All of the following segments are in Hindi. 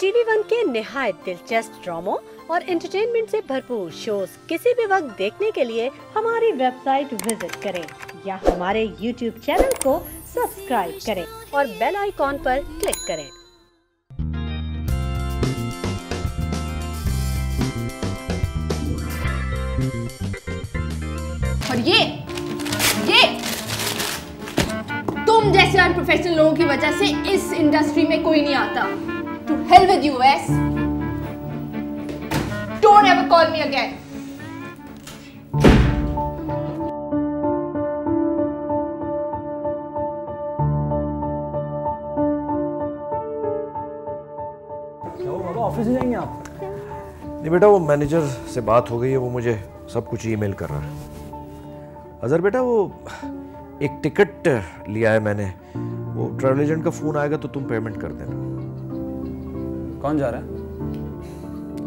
टीवी वन के निहायत दिलचस्प ड्रामों और एंटरटेनमेंट से भरपूर शोज किसी भी वक्त देखने के लिए हमारी वेबसाइट विजिट करें या हमारे YouTube चैनल को सब्सक्राइब करें और बेल आइकॉन पर क्लिक करें। और ये तुम जैसे अनप्रोफेशनल लोगों की वजह से इस इंडस्ट्री में कोई नहीं आता। To hell with you, Wes. Don't ever call me again. क्या बाबा ऑफिस से जाएंगे आप? नहीं बेटा, वो मैनेजर से बात हो गई है, वो मुझे सब कुछ ईमेल कर रहा है। अजहर बेटा, वो एक टिकट लिया है मैंने, वो ट्रैवल एजेंट का फोन आएगा तो तुम पेमेंट कर देना। कौन जा रहा है?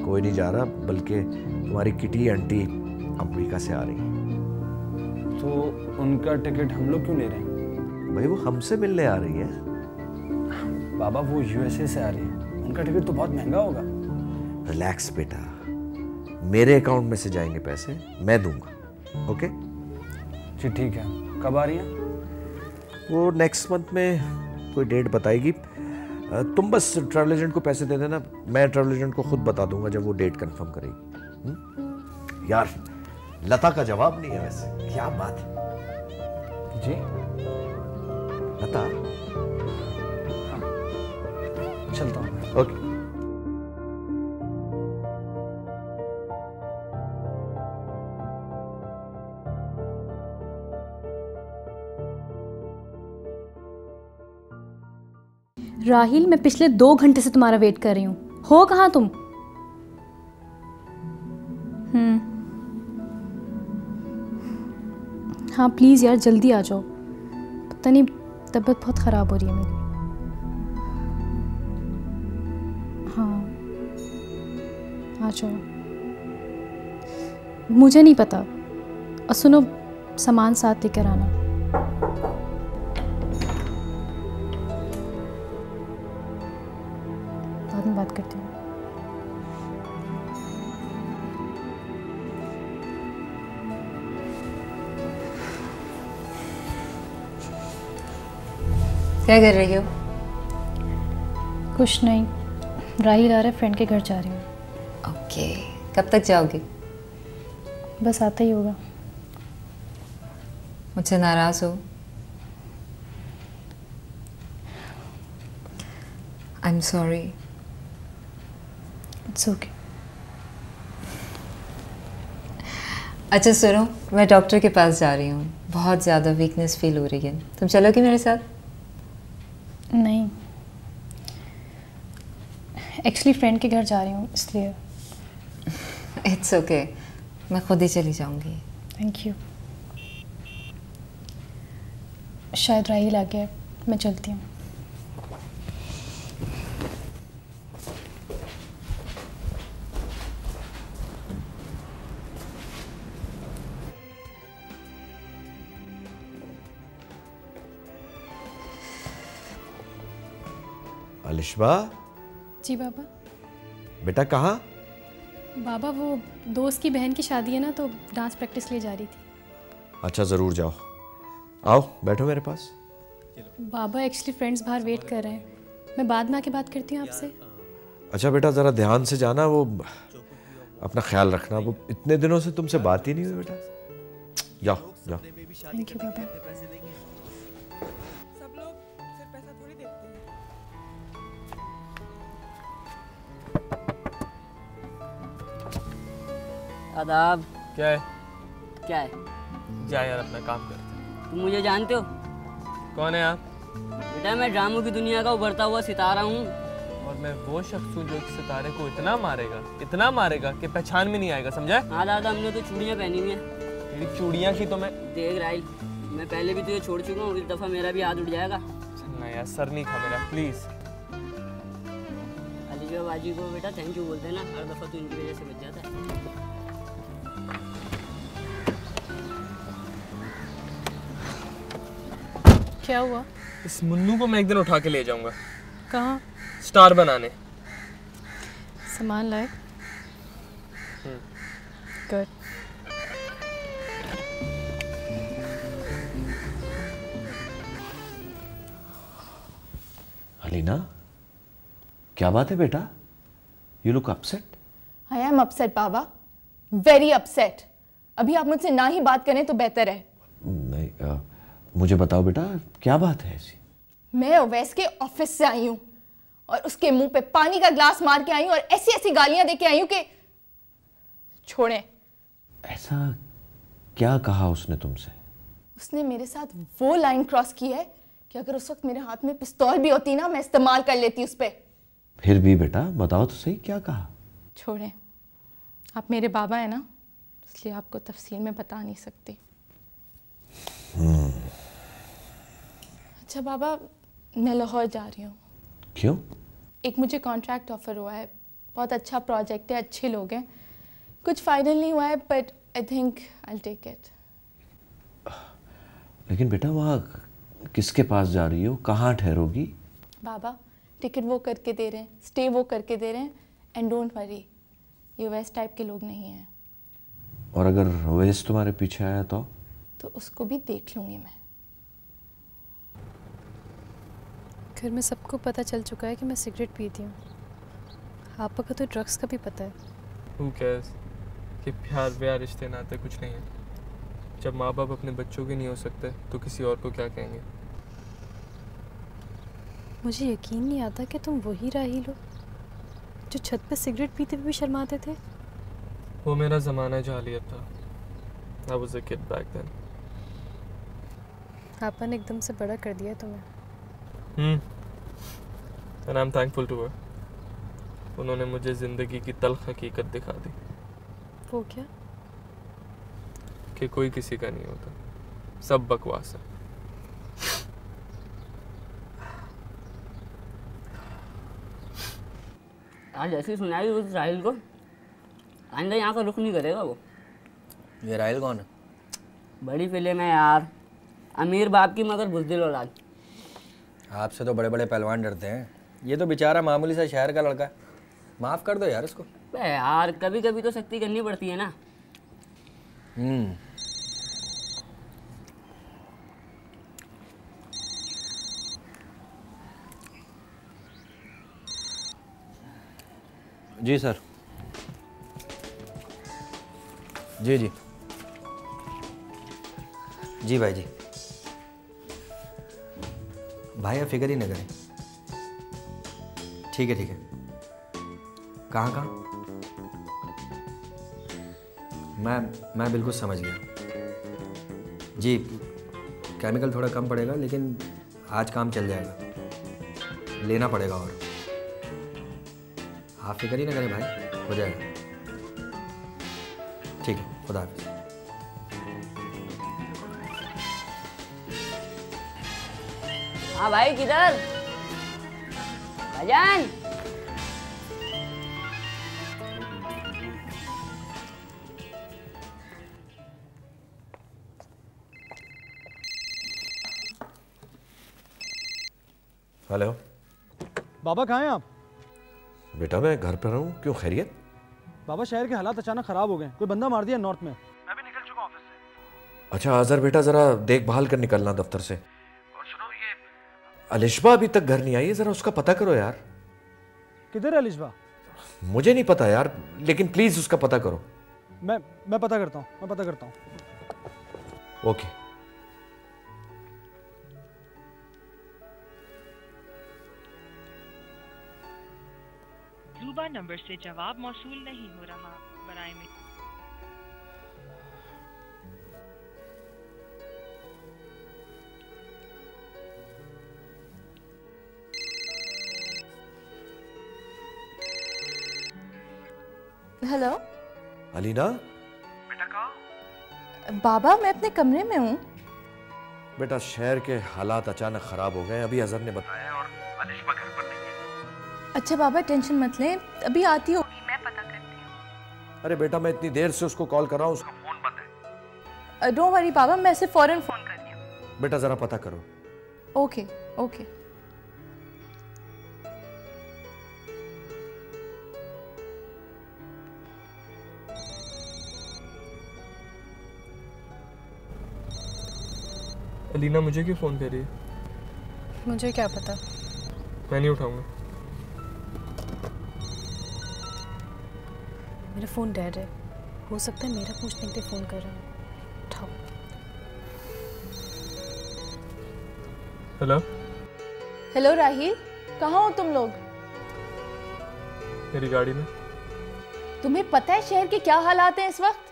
कोई नहीं जा रहा, बल्कि तुम्हारी किटी आंटी अमेरिका से आ रही है। तो उनका टिकट हम लोग क्यों ले रहे हैं? भाई वो हमसे मिलने आ रही है। बाबा वो यूएसए से आ रही है, उनका टिकट तो बहुत महंगा होगा। रिलैक्स बेटा, मेरे अकाउंट में से जाएंगे पैसे, मैं दूंगा। ओके जी ठीक है। कब आ रही हैं? वो नेक्स्ट मंथ में कोई डेट बताएगी। तुम बस ट्रैवल एजेंट को पैसे दे देना, मैं ट्रैवल एजेंट को खुद बता दूंगा जब वो डेट कंफर्म करेगी। यार लता का जवाब नहीं है वैसे, क्या बात है जी। लता? हाँ चलता हूँ। ओके। राहिल, मैं पिछले 2 घंटे से तुम्हारा वेट कर रही हूँ। हो कहाँ तुम? हाँ प्लीज़ यार जल्दी आ जाओ, पता नहीं तबीयत बहुत ख़राब हो रही है मेरी। हाँ आ जाओ। मुझे नहीं पता, और सुनो सामान साथ लेकर आना। बाद में बात करती हूँ। क्या कर रही हो? कुछ नहीं, राहिल आ रहा है, फ्रेंड के घर जा रही हूँ। ओके, कब तक जाओगी? बस आता ही होगा। मुझसे नाराज हो? I am sorry. It's okay. अच्छा सुनो, मैं डॉक्टर के पास जा रही हूँ, बहुत ज़्यादा वीकनेस फील हो रही है। तुम चलोगी मेरे साथ? नहीं, एक्चुअली फ्रेंड के घर जा रही हूँ इसलिए। इट्स ओके, मैं खुद ही चली जाऊँगी। Thank you. शायद राहिल आ गया, मैं चलती हूँ। अलिशबा? जी बाबा। बेटा कहाँ? बाबा वो दोस्त की बहन की शादी है ना, तो डांस प्रैक्टिस ले जा रही थी। अच्छा ज़रूर जाओ, आओ बैठो मेरे पास। बाबा एक्चुअली फ्रेंड्स बाहर वेट कर रहे हैं, मैं बाद में आके बात करती हूँ आपसे। अच्छा बेटा ज़रा ध्यान से जाना, वो अपना ख्याल रखना, वो इतने दिनों से तुमसे बात ही नहीं हुई बेटा। जाओ जाओ। थैंक यू बाबा। आदाब। क्या है? क्या है? जा यार, अपना काम करते। तुम मुझे जानते हो? कौन है आप? बेटा मैं ड्रामों की दुनिया का उभरता हुआ सितारा हूँ। और मैं वो शख्स हूँ जो एक सितारे को इतना मारेगा कि पहचान में नहीं आएगा, समझा? हाँ दादा, हमने तो चूड़ियाँ पहनी हुई हैं। तेरी चूड़ियाँ की तो मैं देख राहिल, मैं पहले भी तुझे छोड़ चुका हूँ, इस दफ़ा मेरा भी हाथ उठ जाएगा। ना यार, सर नहीं खा मेरा, प्लीज़। अली बाजी को बेटा थैंक यू बोलते हैं ना, हर दफ़ा तू इनकी वजह से बच जाता है। क्या हुआ? इस मुन्नू को मैं एक दिन उठा के ले जाऊंगा। कहाँ? स्टार बनाने। सामान लाए? गुड। अलीना, क्या बात है बेटा? You look upset. I am upset Baba, very upset. अभी आप मुझसे ना ही बात करें तो बेहतर है। नहीं, मुझे बताओ बेटा, क्या बात है ऐसी? मैं ओवैस के ऑफिस से आई हूँ और उसके मुंह पे पानी का ग्लास मार के आई हूँ और ऐसी ऐसी गालियां दे के आई हूँ कि छोड़ें। ऐसा क्या कहा उसने तुमसे? उसने मेरे साथ वो लाइन क्रॉस की है कि अगर उस वक्त मेरे हाथ में पिस्तौल भी होती ना, मैं इस्तेमाल कर लेती उस पे। फिर भी बेटा बताओ तो सही, क्या कहा? छोड़ें, आप मेरे बाबा हैं ना, इसलिए आपको तफसील में बता नहीं सकती। अच्छा बाबा, मैं लाहौर जा रही हूँ। क्यों? एक मुझे कॉन्ट्रैक्ट ऑफर हुआ है, बहुत अच्छा प्रोजेक्ट है, अच्छे लोग हैं। कुछ फाइनल नहीं हुआ है but I think I will take it. लेकिन बेटा वहाँ किसके पास जा रही हो, कहाँ ठहरोगी? बाबा, टिकट वो करके दे रहे हैं, स्टे वो करके दे रहे हैं, एंड डोंट वरी, ये वैसे टाइप के लोग नहीं हैं। और अगर वैस तुम्हारे पीछे आया तो उसको भी देख लूँगी मैं। घर में सबको पता चल चुका है कि मैं सिगरेट पीती हूँ। आपा को तो ड्रग्स का भी पता है। Who cares? कि प्यार व्यार रिश्ते नाते कुछ नहीं है। जब माँ बाप अपने बच्चों के नहीं हो सकते तो किसी और को क्या कहेंगे? मुझे यकीन नहीं आता कि तुम वही राहील हो जो छत पे सिगरेट पीते हुए भी शर्माते थे। वो मेरा ज़माना जालियत था। I was a kid back then. आपा ने एकदम से बड़ा कर दिया तुम्हें। And I'm thankful to her. उन्होंने मुझे ज़िंदगी की तल्ख हकीकत दिखा दी। वो क्या? कि कोई किसी का नहीं होता, सब बकवास है। आज ऐसी सुनाई उस राहिल को, आइंदा यहाँ का रुख नहीं करेगा वो। ये राहिल कौन है? बड़ी फिल्म है यार, अमीर बाप की मगर बुज़दिल औलाद। आपसे तो बड़े बड़े पहलवान डरते हैं, ये तो बेचारा मामूली सा शहर का लड़का है। माफ़ कर दो यार इसको। बे यार, कभी कभी तो सख्ती करनी पड़ती है ना। जी सर। जी जी जी भाई जी। भाई आप फिक्र ही न करें। ठीक है ठीक है। कहाँ कहाँ? मैं बिल्कुल समझ गया जी। केमिकल थोड़ा कम पड़ेगा लेकिन आज काम चल जाएगा, लेना पड़ेगा। और आप फिक्र ही ना करें भाई, हो जाएगा। ठीक है, खुदा हाफिज़। हाँ भाई, किधर भाईजान? हेलो बाबा, कहाँ हैं आप? बेटा मैं घर पर हूँ। क्यों, खैरियत? बाबा, शहर के हालात अचानक खराब हो गए, कोई बंदा मार दिया नॉर्थ में। मैं भी निकल चुका ऑफिस से। अच्छा आज़र बेटा, जरा देखभाल कर निकलना दफ्तर से। और सुनो, ये अलिशबा अभी तक घर नहीं आई है, जरा उसका पता करो यार। किधर है अलिशबा? मुझे नहीं पता यार, लेकिन प्लीज उसका पता करो। मैं पता करता हूँ, मैं पता करता हूँ। ओके। जुबा नंबर से जवाब मौसूल नहीं हो रहा, बराए में। हेलो अलीना। बेटा कहाँ? बाबा, मैं अपने कमरे में हूँ। बेटा शहर के हालात अचानक खराब हो गए, अभी अजहर ने बताया, और अलिशबा घर पर नहीं है। अच्छा बाबा, टेंशन मत लें, अभी आती होगी, मैं पता करती हूँ। अरे बेटा मैं इतनी देर से उसको कॉल कर रहा हूँ, उसका फोन बंद है। डोंट वरी बाबा, मैं इसे फौरन फोन कर रही हूँ। बेटा जरा पता करो। Okay okay. अलीना मुझे क्यों फ़ोन कर रही है? मुझे क्या पता। मैं नहीं उठाऊंगा। मेरा फ़ोन डेड है, हो सकता है मेरा पूछने के लिए फ़ोन कर रहे हैं। उठाओ। हेलो हेलो राहिल, कहाँ हो तुम लोग? मेरी गाड़ी में। तुम्हें पता है शहर के क्या हालात हैं इस वक्त?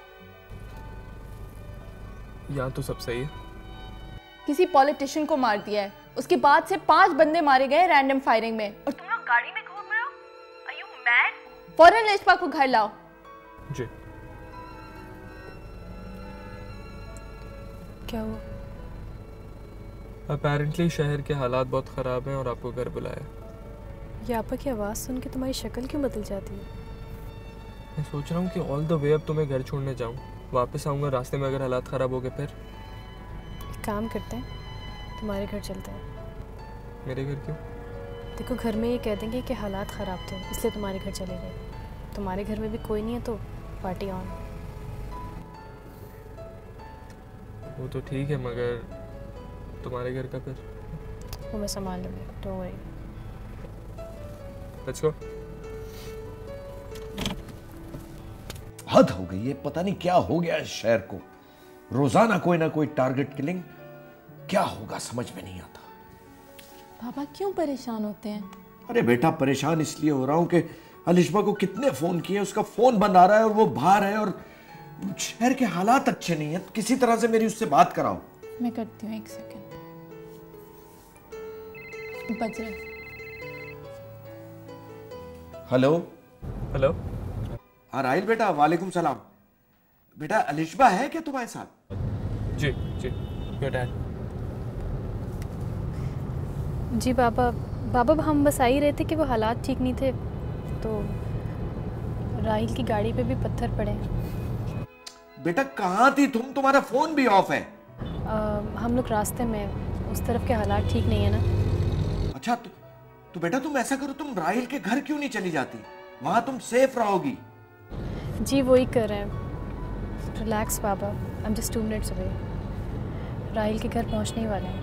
यहाँ तो सब सही है। किसी पॉलिटिशियन को मार दिया है, उसके बाद से 5 बंदे मारे गए रैंडम फायरिंग में, और तुम लोग गाड़ी में घूम रहे हो? Are you mad? फौरन लिशपा को घर लाओ। जी। क्या हुआ? अपेरेंटली शहर के हालात बहुत ख़राब हैं और आपको घर बुलाया। ये आपा की आवाज़ सुन के तुम्हारी शक्ल क्यों बदल जाती है? मैं सोच रहा हूँ कि ऑल द वे अब तुम्हें घर छोड़ने जाऊँ, वापस आऊँगा, रास्ते में अगर हालात ख़राब हो गए फिर? एक काम करते हैं, तुम्हारे घर चलते हैं। मेरे घर क्यों? देखो घर में ये कह देंगे कि हालात ख़राब थे इसलिए तुम्हारे घर चले गए। तुम्हारे घर में भी कोई नहीं है तो पार्टी ऑन। वो तो ठीक है, मगर तुम्हारे घर का फिर? वो मैं संभाल लूँगी, डोंट वरी। Let's go. हद हो गई है, पता नहीं क्या हो गया इस शहर को। रोजाना कोई ना कोई टारगेट किलिंग, क्या होगा समझ में नहीं आता। पापा क्यों परेशान होते हैं? अरे बेटा परेशान इसलिए हो रहा हूं कि अलिशबा को कितने फोन किए, उसका फोन बंद आ रहा है और वो बाहर है और शहर के हालात अच्छे नहीं है। किसी तरह से मेरी उससे बात कराओ। मैं करती हूँ, 1 सेकंड। बज रहा है। Hello hello. हाँ राहिल बेटा, वालेकुम सलाम। बेटा अलिशबा है क्या तुम्हारे साथ? जी जी, योर डैड। जी बाबा हम बस आ ही रहे थे कि वो हालात ठीक नहीं थे तो राहिल की गाड़ी पे भी पत्थर पड़े। बेटा कहाँ थी तुम? तुम्हारा फोन भी ऑफ है। हम लोग रास्ते में, उस तरफ के हालात ठीक नहीं है ना। अच्छा तो बेटा तुम ऐसा करो, तुम राहिल के घर क्यों नहीं चली जाती? वहां तुम सेफ रहोगी। जी वही कर रहे हैं। Relax Baba, I am just 2 minutes away. Rahil के घर पहुंचने ही वाले हैं।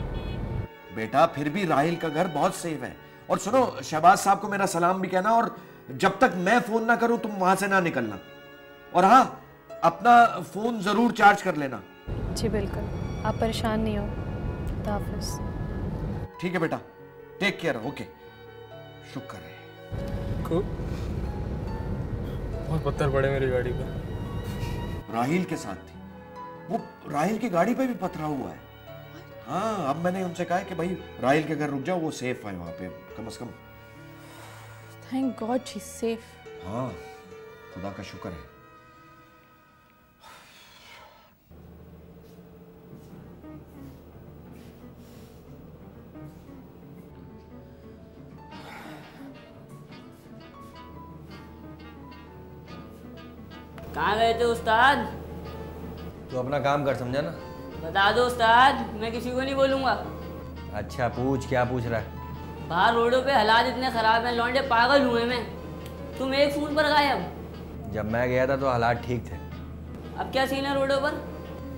बेटा फिर भी राहिल का घर बहुत सेफ है। और सुनो, शहबाज साहब को मेरा सलाम भी कहना, और जब तक मैं फोन ना करूं तुम वहां से ना निकलना। और हाँ, अपना फोन जरूर चार्ज कर लेना। जी बिल्कुल, आप परेशान नहीं हो। खुदा हाफिज़। ठीक है बेटा, टेक केयर। ओके, शुक्र है। खूब बहुत पत्थर पड़े मेरी गाड़ी पे। राहिल के साथ थी वो, राहिल की गाड़ी पे भी पथरा हुआ है। हाँ, अब मैंने उनसे कहा है कि भाई राहिल के घर रुक जाओ, वो सेफ है वहां पे कम से कम। Thank God she is safe. हाँ, खुदा का शुक्र है। कहाँ गए थे उस्ताद? तो अपना काम कर, समझा ना? बता दो उस्ताद, मैं किसी को नहीं बोलूँगा। अच्छा पूछ, क्या पूछ रहा है? बाहर रोडों पे हालात इतने ख़राब हैं, लौंडे पागल हुए मैं। तुम एक फ़ोन पर गायब। जब मैं गया था तो हालात ठीक थे। अब क्या सीन है रोडों पर?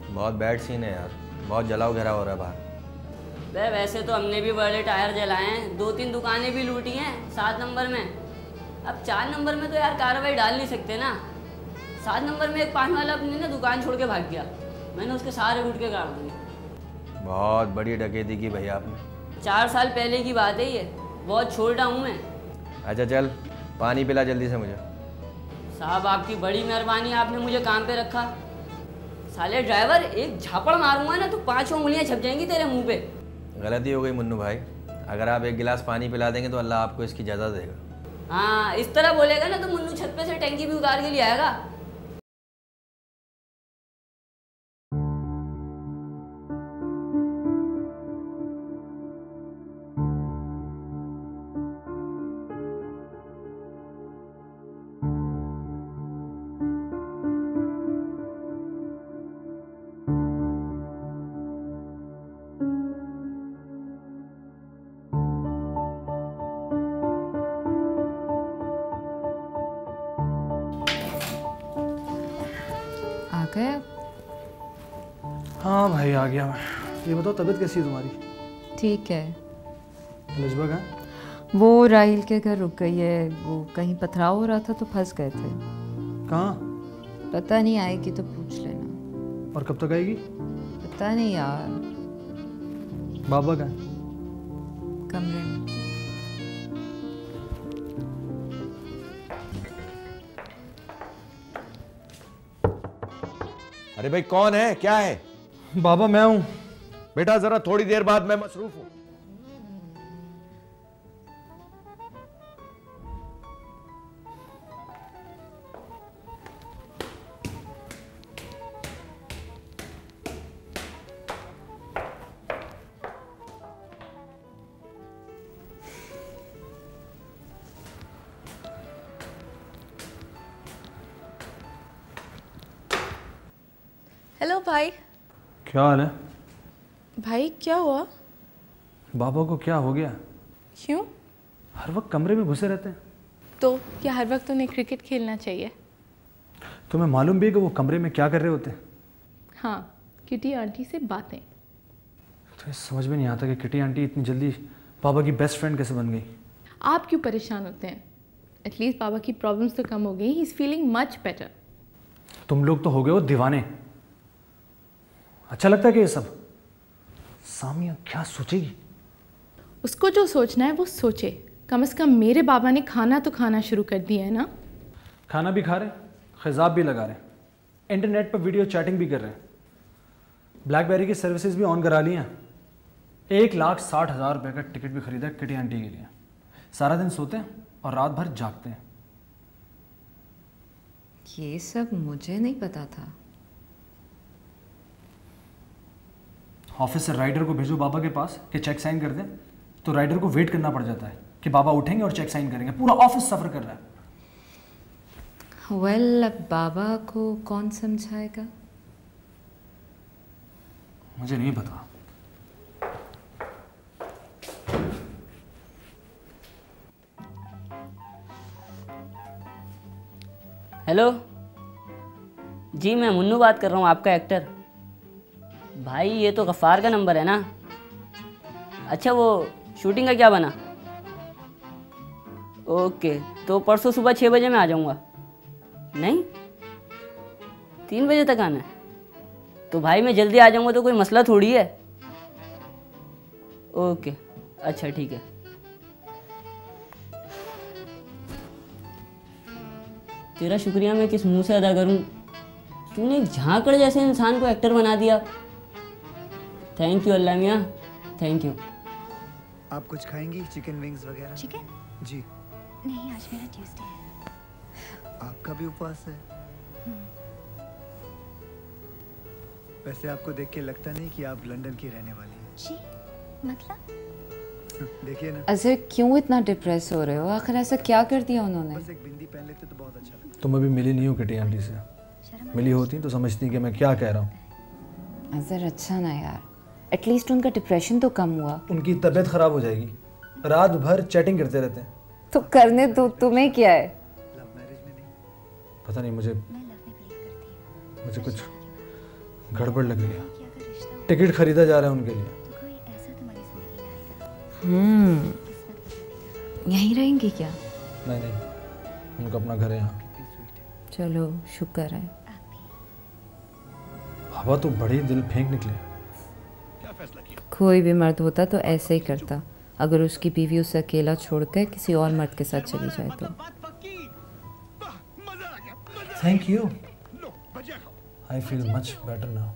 बहुत बैड सीन है यार, बहुत जलाओ घेरा हो रहा है बाहर। वैसे तो हमने भी बड़े टायर जलाए हैं, 2-3 दुकानें भी लूटी हैं 7 नंबर में। अब 4 नंबर में तो यार कार्रवाई डाल नहीं सकते ना। 7 नंबर में एक पान वाला अपनी ना दुकान छोड़ के भाग गया, मैंने उसके सारे गुटके काट दिए। बहुत बड़ी डकैती की भैया आपने। 4 साल पहले की बात है ये, बहुत छोटा हूँ मैं। अच्छा चल, पानी पिला जल्दी से मुझे। साहब आपकी बड़ी मेहरबानी, आपने मुझे काम पे रखा। साले ड्राइवर, एक झापड़ मारूंगा ना तो 5 उंगलियां छप जाएंगी तेरे मुंह पे। गलती हो गई मुन्नू भाई, अगर आप एक गिलास पानी पिला देंगे तो अल्लाह आपको इसकी जज़ा देगा। हाँ, इस तरह बोलेगा ना तो मुन्नू छत पे से टैंकी भी उतार के ले आएगा। आ गए? हाँ भाई आ गया मैं। ये बताओ तबीयत कैसी है तुम्हारी? ठीक है। लिजबा कहाँ? वो राहिल के घर रुक गई है, वो कहीं पथराव हो रहा था तो फंस गए थे। कहाँ? पता नहीं, आएगी तो पूछ लेना। और कब तक आएगी? पता नहीं यार। बाबा कहाँ? कमरे में। अरे भाई कौन है, क्या है? बाबा मैं हूँ। बेटा जरा थोड़ी देर बाद, मैं मसरूफ हूँ। हेलो भाई। क्या हाल है? भाई क्या हुआ? बाबा को क्या हो गया? क्यों? हर वक्त कमरे में घुसे रहते हैं। तो क्या हर वक्त उन्हें क्रिकेट खेलना चाहिए? तुम्हें मालूम भी है कि वो कमरे में क्या कर रहे होते हैं? हाँ, किटी आंटी से बातें। तो ये समझ में नहीं आता कि किटी आंटी इतनी जल्दी बाबा की बेस्ट फ्रेंड कैसे बन गई। आप क्यों परेशान होते हैं? एटलीस्ट बाबा की प्रॉब्लम्स तो कम हो गई। He is feeling much better. तुम लोग तो हो गए हो दीवाने। अच्छा लगता है कि ये सब? सामिया क्या सोचेगी? उसको जो सोचना है वो सोचे। कम से कम मेरे बाबा ने खाना तो खाना शुरू कर दिया है ना। खाना भी खा रहे, खिजाब भी लगा रहे, इंटरनेट पर वीडियो चैटिंग भी कर रहे हैं, ब्लैकबेरी की सर्विसेज भी ऑन करा ली हैं। 1,60,000 रुपये का टिकट भी खरीदा किटी आंटी के लिए। सारा दिन सोते हैं और रात भर जागते हैं। ये सब मुझे नहीं पता था। ऑफिस से राइडर को भेजो बाबा के पास कि चेक साइन कर दें, तो राइडर को वेट करना पड़ जाता है कि बाबा उठेंगे और चेक साइन करेंगे। पूरा ऑफिस सफ़र कर रहा है। वेल, अब बाबा को कौन समझाएगा? मुझे नहीं पता। हेलो जी, मैं मुन्नू बात कर रहा हूँ, आपका एक्टर। भाई ये तो गफ्फार का नंबर है ना? अच्छा, वो शूटिंग का क्या बना? ओके, तो परसों सुबह 6 बजे मैं आ जाऊँगा। नहीं, 3 बजे तक आना है? तो भाई मैं जल्दी आ जाऊँगा, तो कोई मसला थोड़ी है। ओके, अच्छा ठीक है। तेरा शुक्रिया मैं किस मुंह से अदा करूँ? तूने एक झांकड़ जैसे इंसान को एक्टर बना दिया। थैंक यू अल्लाह मियाँ, थैंक यू। आप कुछ खाएंगी? चिकन विंग्स वगैरह? चिकन? जी नहीं, आज मेरा ट्यूसडे है। आपका भी उपवास है? वैसे आपको देख के लगता नहीं कि आप लंदन की रहने वाली हैं। जी, मतलब? देखिए ना। अजहर, क्यों इतना डिप्रेस हो रहे हो? आखिर ऐसा क्या कर दिया उन्होंने? बस एक बिंदी पहन लेते तो बहुत अच्छा लगता। तुम अभी मिली नहीं हो किटी आंटी से। मिली होती तो समझती कि मैं क्या कह रहा हूँ। अजहर, अच्छा ना यार, एटलीस्ट उनका डिप्रेशन तो कम हुआ। उनकी तबीयत खराब हो जाएगी, रात भर चैटिंग करते रहते हैं। तो करने दो, तुम्हें क्या है? पता नहीं, मुझे कुछ गड़बड़ लग रही है। टिकट खरीदा जा रहा है उनके लिए। यहीं रहेंगी क्या? नहीं नहीं, उनका अपना घर है यहाँ। चलो, शुक्र है। बाबा तो बड़ी दिल फेंक निकले। कोई भी मर्द होता तो ऐसे ही करता, अगर उसकी बीवी उसे अकेला छोड़कर किसी और मर्द के साथ चली जाए तो। Thank you, I feel much better now.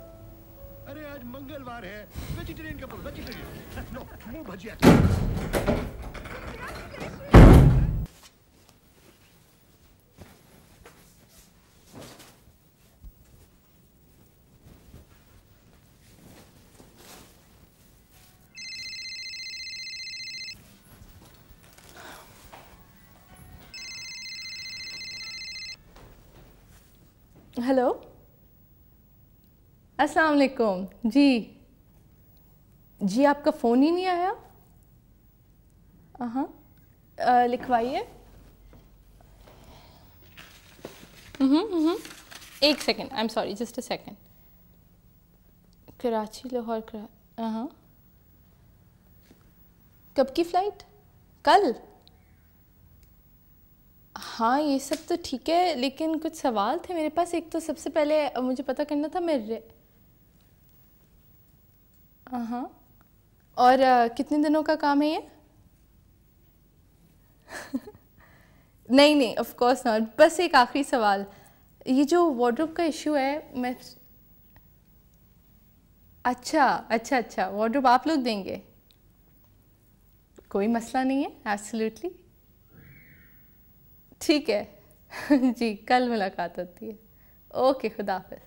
अरे आज मंगलवार है, वेजिटेरियन का वेजिटेरियन। नो भजिया। हेलो, अस्सलाम वालेकुम। जी आपका फ़ोन ही नहीं आया? हाँ, लिखवाइए। एक second, I am sorry, just a second. Karachi, Lahore, हाँ, कब की फ़्लाइट? कल? हाँ, ये सब तो ठीक है, लेकिन कुछ सवाल थे मेरे पास। एक तो सबसे पहले मुझे पता करना था हाँ, और कितने दिनों का काम है ये? नहीं नहीं, ऑफ कोर्स नॉट। बस एक आखिरी सवाल, ये जो वार्डरोब का इशू है, मैं अच्छा, वार्डरोब आप लोग देंगे? कोई मसला नहीं है, एब्सोल्युटली ठीक है। जी, कल मुलाकात होती है। ओके, खुदा हाफिज़।